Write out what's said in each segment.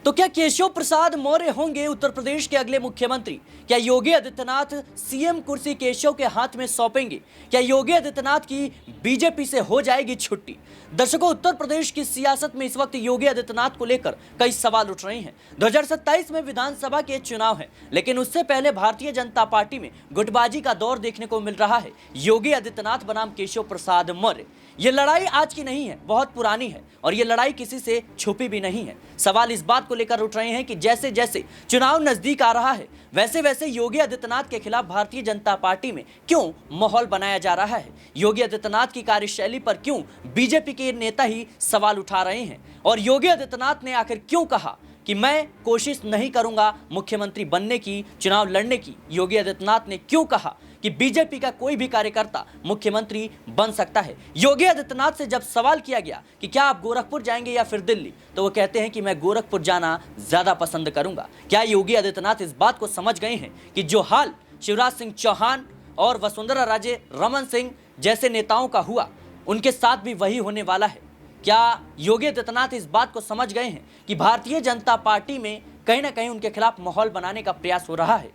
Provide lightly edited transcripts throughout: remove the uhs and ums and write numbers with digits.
तो क्या केशव प्रसाद मौर्य होंगे उत्तर प्रदेश के अगले मुख्यमंत्री? क्या योगी आदित्यनाथ सीएम कुर्सी केशव के हाथ में सौंपेंगे? क्या योगी आदित्यनाथ की बीजेपी से हो जाएगी छुट्टी? दर्शकों, उत्तर प्रदेश की सियासत में इस वक्त योगी आदित्यनाथ को लेकर कई सवाल उठ रहे हैं। 2027 में विधानसभा के चुनाव है, लेकिन उससे पहले भारतीय जनता पार्टी में गुटबाजी का दौर देखने को मिल रहा है। योगी आदित्यनाथ बनाम केशव प्रसाद मौर्य, ये लड़ाई आज की नहीं है, बहुत पुरानी है और ये लड़ाई किसी से छुपी भी नहीं है। सवाल इस बात को लेकर उठ रहे हैं कि जैसे जैसे चुनाव नजदीक आ रहा है, वैसे वैसे योगी आदित्यनाथ के खिलाफ भारतीय जनता पार्टी में क्यों माहौल बनाया जा रहा है? योगी आदित्यनाथ की कार्यशैली पर क्यों बीजेपी के नेता ही सवाल उठा रहे हैं? और योगी आदित्यनाथ ने आखिर क्यों कहा कि मैं कोशिश नहीं करूंगा मुख्यमंत्री बनने की, चुनाव लड़ने की? योगी आदित्यनाथ ने क्यों कहा कि बीजेपी का कोई भी कार्यकर्ता मुख्यमंत्री बन सकता है? योगी आदित्यनाथ से जब सवाल किया गया कि क्या आप गोरखपुर जाएंगे या फिर दिल्ली, तो वो कहते हैं कि मैं गोरखपुर जाना ज्यादा पसंद करूंगा। क्या योगी आदित्यनाथ इस बात को समझ गए हैं कि जो हाल शिवराज सिंह चौहान और वसुंधरा राजे रमन सिंह जैसे नेताओं का हुआ, उनके साथ भी वही होने वाला है? क्या योगी आदित्यनाथ इस बात को समझ गए हैं कि भारतीय जनता पार्टी में कहीं ना कहीं उनके खिलाफ माहौल बनाने का प्रयास हो रहा है?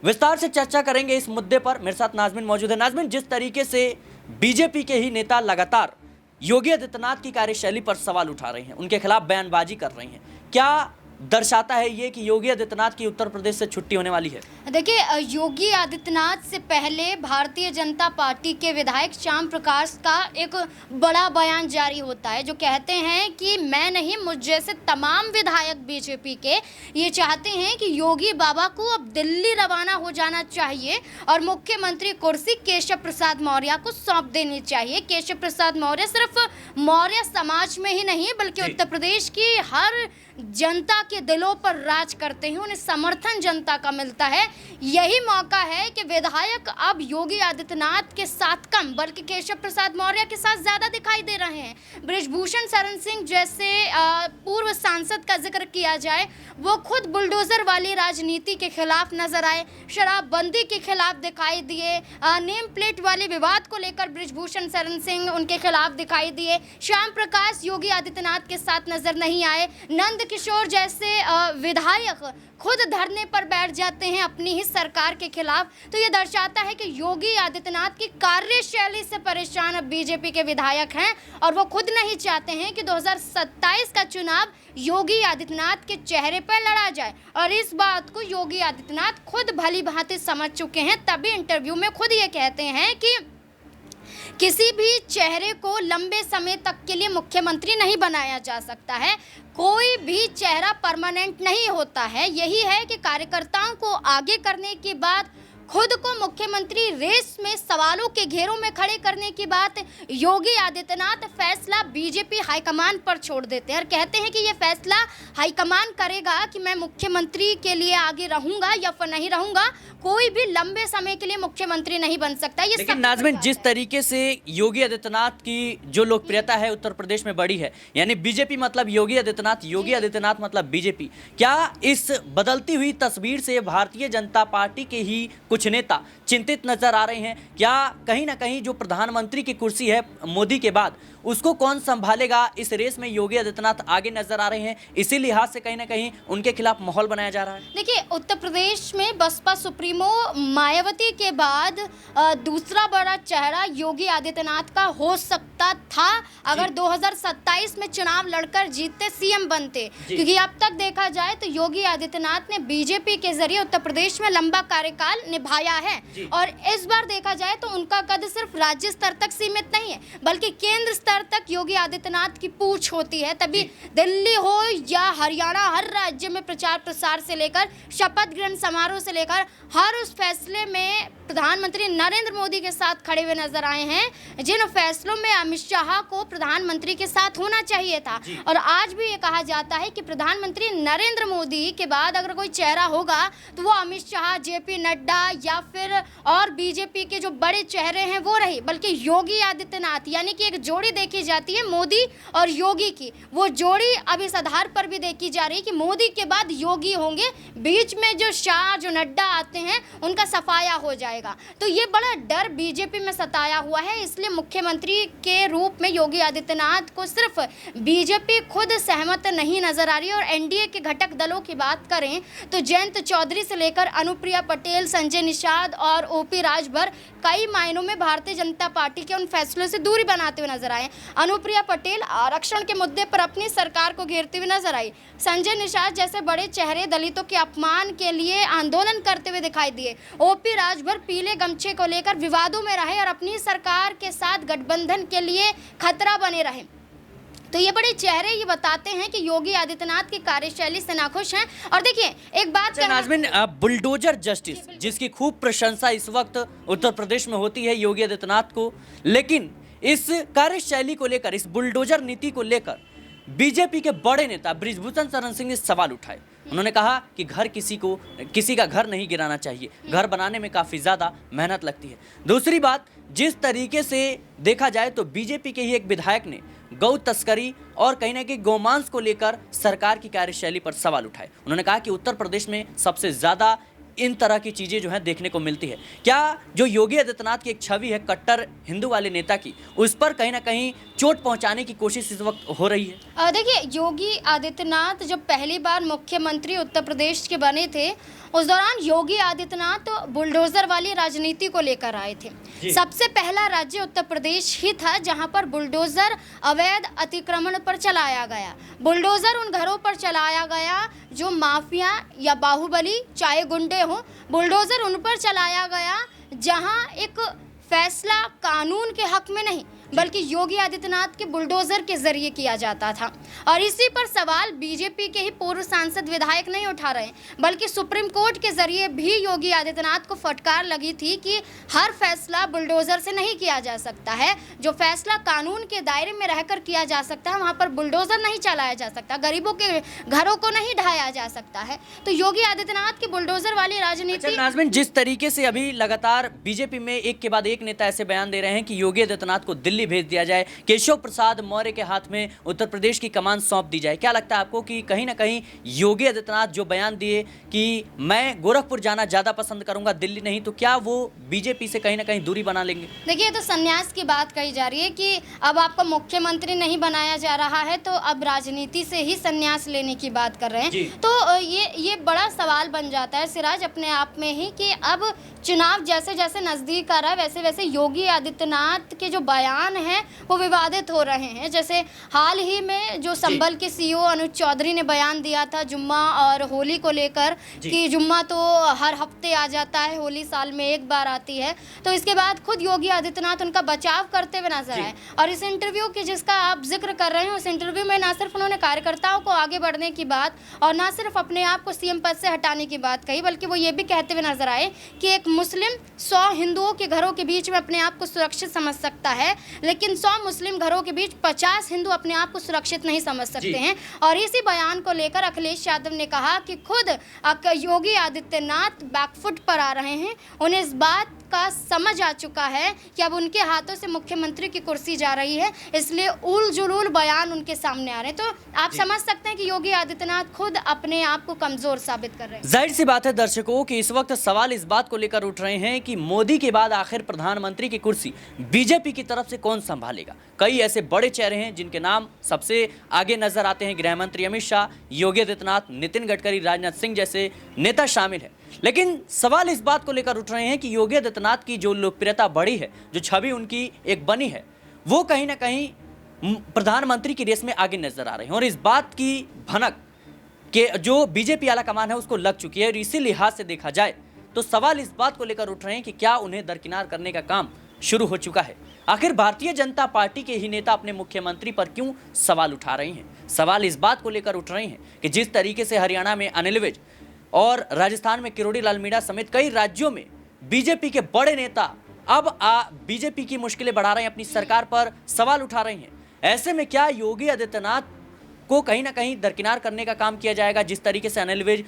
विस्तार से चर्चा करेंगे इस मुद्दे पर। मेरे साथ नाजमिन मौजूद है। नाजमिन, जिस तरीके से बीजेपी के ही नेता लगातार योगी आदित्यनाथ की कार्यशैली पर सवाल उठा रहे हैं, उनके खिलाफ बयानबाजी कर रहे हैं, क्या दर्शाता है ये कि योगी आदित्यनाथ की उत्तर प्रदेश से छुट्टी होने वाली है? देखिए, योगी आदित्यनाथ से पहले भारतीय जनता पार्टी के विधायक श्याम प्रकाश का एक बड़ा बयान जारी होता है, जो कहते हैं कि मैं नहीं, मुझ जैसे तमाम विधायक बीजेपी के ये चाहते हैं कि योगी बाबा को अब दिल्ली रवाना हो जाना चाहिए और मुख्यमंत्री कुर्सी केशव प्रसाद मौर्य को सौंप देनी चाहिए। केशव प्रसाद मौर्य सिर्फ मौर्य समाज में ही नहीं, बल्कि उत्तर प्रदेश की हर जनता के दिलों पर राज करते हैं, उन्हें समर्थन जनता का मिलता है। यही मौका है कि विधायक अब योगी आदित्यनाथ के साथ कम, बल्कि केशव प्रसाद मौर्य के साथ ज़्यादा दिखाई दे रहे हैं। बृजभूषण शरण सिंह जैसे पूर्व सांसद का जिक्र किया जाए, वो खुद बुलडोजर वाली राजनीति के खिलाफ नजर आए, शराबबंदी के खिलाफ दिखाई दिए, नेम प्लेट वाले विवाद को लेकर बृजभूषण शरण सिंह उनके खिलाफ दिखाई दिए। श्याम प्रकाश योगी आदित्यनाथ के साथ नजर नहीं आए। नंद किशोर जैसे विधायक खुद धरने पर बैठ जाते हैं अपनी ही सरकार के खिलाफ। तो ये दर्शाता है कि योगी आदित्यनाथ की कार्यशैली से परेशान अब बीजेपी के विधायक हैं और वो खुद नहीं चाहते हैं कि 2027 का चुनाव योगी आदित्यनाथ के चेहरे पर लड़ा जाए। और इस बात को योगी आदित्यनाथ खुद भली भांति समझ चुके हैं, तभी इंटरव्यू में खुद ये कहते हैं कि किसी भी चेहरे को लंबे समय तक के लिए मुख्यमंत्री नहीं बनाया जा सकता है। कोई भी चेहरा परमानेंट नहीं होता है। यही है कि कार्यकर्ताओं को आगे करने के बाद खुद को मुख्यमंत्री रेस में सवालों के घेरों में खड़े करने की बात योगी आदित्यनाथ फैसला बीजेपी हाईकमान पर छोड़ देते हैं और कहते हैं कि ये फैसला हाईकमान करेगा कि मैं मुख्यमंत्री के लिए आगे रहूंगा या फिर नहीं रहूंगा। कोई भी लंबे समय के लिए मुख्यमंत्री नहीं बन सकता। ये लेकिन नाज़मीन, जिस तरीके से योगी आदित्यनाथ की जो लोकप्रियता है उत्तर प्रदेश में बढ़ी है, यानी बीजेपी मतलब योगी आदित्यनाथ, योगी आदित्यनाथ मतलब बीजेपी, क्या इस बदलती हुई तस्वीर से भारतीय जनता पार्टी के ही कुछ नेता चिंतित नजर आ रहे हैं? क्या कहीं ना कहीं जो प्रधानमंत्री की कुर्सी है मोदी के बाद, उसको कौन संभालेगा, इस रेस में योगी आदित्यनाथ आगे नजर आ रहे हैं, इसी लिहाज से कहीं ना कहीं उनके खिलाफ माहौल बनाया जा रहा है? देखिए, उत्तर प्रदेश में बसपा सुप्रीमो मायावती के बाद दूसरा बड़ा चेहरा योगी आदित्यनाथ का हो सकता था अगर 2027 में चुनाव लड़कर जीतते, सीएम बनते। क्योंकि अब तक देखा जाए तो योगी आदित्यनाथ ने बीजेपी के जरिए उत्तर प्रदेश में लंबा कार्यकाल निभाया है और इस बार देखा जाए तो उनका कद सिर्फ राज्य स्तर तक सीमित नहीं है, बल्कि केंद्र स्तर तक योगी आदित्यनाथ की पूछ होती है। तभी दिल्ली हो या हरियाणा, हर राज्य में प्रचार प्रसार से लेकर शपथ ग्रहण समारोह से लेकर हर उस फैसले में प्रधानमंत्री नरेंद्र मोदी के साथ खड़े हुए नजर आए हैं, जिन फैसलों में अमित शाह को प्रधानमंत्री के साथ होना चाहिए था। और आज भी ये कहा जाता है कि प्रधानमंत्री नरेंद्र मोदी के बाद अगर कोई चेहरा होगा तो वो अमित शाह, जेपी नड्डा या फिर और बीजेपी के जो बड़े चेहरे हैं वो रहे, बल्कि योगी आदित्यनाथ, यानी कि एक जोड़ी देखी जाती है मोदी और योगी की, वो जोड़ी अब इस आधार पर भी देखी जा रही है कि मोदी के बाद योगी होंगे, बीच में जो शाह जो नड्डा आते हैं उनका सफाया हो जाएगा। तो ये बड़ा डर बीजेपी में सताया हुआ है, इसलिए मुख्यमंत्री के रूप में योगी आदित्यनाथ को सिर्फ बीजेपी खुद सहमत नहीं नजर आ रही है। और एनडीए के घटक दलों की बात करें तो जयंत चौधरी से लेकर अनुप्रिया पटेल, संजय निषाद और ओपी राजभर कई मायनों में भारतीय जनता पार्टी के उन फैसलों से दूरी बनाते हुए नजर आए। अनुप्रिया पटेल आरक्षण के मुद्दे पर अपनी सरकार को घेरते हुए नजर आई। संजय निषाद जैसे बड़े चेहरे दलितों के अपमान के लिए आंदोलन करते हुए दिखाई दिए। ओपी राजभर पीले गमछे को लेकर विवादों में रहे और अपनी सरकार के साथ गठबंधन के लिए खतरा बने रहे। तो ये बड़े चेहरे ये बताते हैं कि योगी आदित्यनाथ की कार्यशैली से नाखुश हैं। और देखिए एक बात नाज़मीन, बुलडोजर जस्टिस जिसकी खूब प्रशंसा इस वक्त उत्तर प्रदेश में होती है योगी आदित्यनाथ को, लेकिन इस कार्यशैली को लेकर, इस बुलडोजर नीति को लेकर बीजेपी के बड़े नेता बृजभूषण शरण सिंह ने सवाल उठाए। उन्होंने कहा कि किसी का घर नहीं गिराना चाहिए, घर बनाने में काफ़ी ज़्यादा मेहनत लगती है। दूसरी बात, जिस तरीके से देखा जाए तो बीजेपी के ही एक विधायक ने गौ तस्करी और कहीं ना कहीं गोमांस को लेकर सरकार की कार्यशैली पर सवाल उठाए। उन्होंने कहा कि उत्तर प्रदेश में सबसे ज़्यादा इन तरह की चीज़ें जो है देखने को मिलती है। क्या जो योगी आदित्यनाथ की एक छवि है कट्टर हिंदू वाले नेता की, उस पर कहीं ना कहीं चोट पहुंचाने की कोशिश इस वक्त हो रही है? देखिए, योगी आदित्यनाथ जब पहली बार मुख्यमंत्री उत्तर प्रदेश के बने थे, उस दौरान योगी आदित्यनाथ बुलडोजर वाली राजनीति को लेकर आए थे। सबसे पहला राज्य उत्तर प्रदेश ही था जहां पर बुलडोजर अवैध अतिक्रमण पर चलाया गया। बुलडोजर उन घरों पर चलाया गया जो माफिया या बाहुबली चाहे गुंडे हों, बुलडोजर उन पर चलाया गया जहां एक फैसला कानून के हक में नहीं बल्कि योगी आदित्यनाथ के बुलडोजर के जरिए किया जाता था। और इसी पर सवाल बीजेपी के ही पूर्व सांसद विधायक नहीं उठा रहे, बल्कि सुप्रीम कोर्ट के जरिए भी योगी आदित्यनाथ को फटकार लगी थी कि हर फैसला बुलडोजर से नहीं किया जा सकता है। जो फैसला कानून के दायरे में रहकर किया जा सकता है वहाँ पर बुलडोजर नहीं चलाया जा सकता, गरीबों के घरों को नहीं ढाया जा सकता है। तो योगी आदित्यनाथ की बुलडोजर वाली राजनीति। नाज़मीन, जिस तरीके से अभी लगातार बीजेपी में एक के बाद एक नेता ऐसे बयान दे रहे हैं कि योगी आदित्यनाथ को दिल्ली भेज दिया जाए, केशव प्रसाद मौर्य के हाथ में उत्तर प्रदेश की कमान सौंप दी जाए, क्या लगता है आपको कि कहीं ना कहीं योगी आदित्यनाथ जो बयान दिए कि मैं गोरखपुर जाना ज्यादा पसंद करूंगा, दिल्ली नहीं, तो क्या वो बीजेपी से कहीं ना कहीं दूरी बना लेंगे? देखिए, तो संन्यास की बात कही जा रही है कि अब आपको मुख्यमंत्री नहीं बनाया जा रहा है तो अब राजनीति से ही संन्यास लेने की बात कर रहे हैं। तो ये बड़ा सवाल बन जाता है सिराज अपने आप में ही कि अब चुनाव जैसे जैसे नजदीक आ रहा है वैसे वैसे योगी आदित्यनाथ के जो बयान हैं वो विवादित हो रहे हैं। जैसे हाल ही में जो संभल के सीईओ अनुज चौधरी ने बयान दिया था जुम्मा और होली को लेकर कि जुम्मा तो हर हफ्ते आ जाता है, होली साल में एक बार आती है। तो इसके बाद खुद योगी आदित्यनाथ उनका बचाव करते हुए नजर आए। और इस इंटरव्यू की जिसका आप जिक्र कर रहे हैं, उस इंटरव्यू में ना सिर्फ उन्होंने कार्यकर्ताओं को आगे बढ़ने की बात और ना सिर्फ अपने आप को सीएम पद से हटाने की बात कही, बल्कि वो ये भी कहते हुए नजर आए कि एक मुस्लिम 100 हिंदुओं के घरों के बीच में अपने आप को सुरक्षित समझ सकता है, लेकिन 100 मुस्लिम घरों के बीच 50 हिंदू अपने आप को सुरक्षित नहीं समझ सकते हैं। और इसी बयान को लेकर अखिलेश यादव ने कहा कि खुद योगी आदित्यनाथ बैकफुट पर आ रहे हैं। उन्हें इस बात का समझ आ चुका है कि अब उनके हाथों से मुख्यमंत्री की कुर्सी जा रही है, इसलिए उल जुलूल बयान उनके सामने आ रहे हैं। तो आप समझ सकते हैं कि योगी आदित्यनाथ खुद अपने आप को कमजोर साबित कर रहे हैं। जाहिर सी बात है दर्शकों कि इस वक्त सवाल इस बात को लेकर उठ रहे हैं कि मोदी के बाद आखिर प्रधानमंत्री की कुर्सी बीजेपी की तरफ से कौन संभालेगा। कई ऐसे बड़े चेहरे हैं जिनके नाम सबसे आगे नजर आते हैं, गृह मंत्री अमित शाह, योगी आदित्यनाथ, नितिन गडकरी, राजनाथ सिंह जैसे नेता शामिल हैं। लेकिन सवाल इस बात को लेकर उठ रहे हैं कि योगी आदित्यनाथ की जो लोकप्रियता बढ़ी है, जो छवि उनकी एक बनी है, वो कहीं ना कहीं प्रधानमंत्री की रेस में आगे नजर आ रहे हैं। और इस बात की भनक के जो बीजेपी आला कमान है उसको लग चुकी है। और इसी लिहाज से देखा जाए तो सवाल इस बात को लेकर उठ रहे हैं कि क्या उन्हें दरकिनार करने का काम शुरू हो चुका है। आखिर भारतीय जनता पार्टी के ही नेता अपने मुख्यमंत्री पर क्यों सवाल उठा रहे हैं? सवाल इस बात को लेकर उठ रहे हैं कि जिस तरीके से हरियाणा में अनिल विज और राजस्थान में किरोड़ी लाल मीणा समेत कई राज्यों में बीजेपी के बड़े नेता अब बीजेपी की मुश्किलें बढ़ा रहे हैं, अपनी सरकार पर सवाल उठा रहे हैं। ऐसे में क्या योगी आदित्यनाथ को कहीं ना कहीं दरकिनार करने का काम किया जाएगा? जिस तरीके से अनिल विज,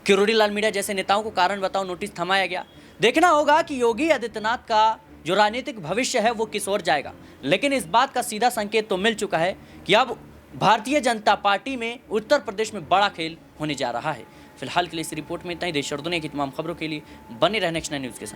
किरोड़ी लाल मीणा जैसे नेताओं को कारण बताओ नोटिस थमाया गया, देखना होगा कि योगी आदित्यनाथ का जो राजनीतिक भविष्य है वो किस ओर जाएगा। लेकिन इस बात का सीधा संकेत तो मिल चुका है कि अब भारतीय जनता पार्टी में उत्तर प्रदेश में बड़ा खेल होने जा रहा है। फिलहाल के लिए इस रिपोर्ट में इतना ही। देश और दुनिया की तमाम खबरों के लिए बने रहने नेक्स्ट 9 न्यूज़ के साथ।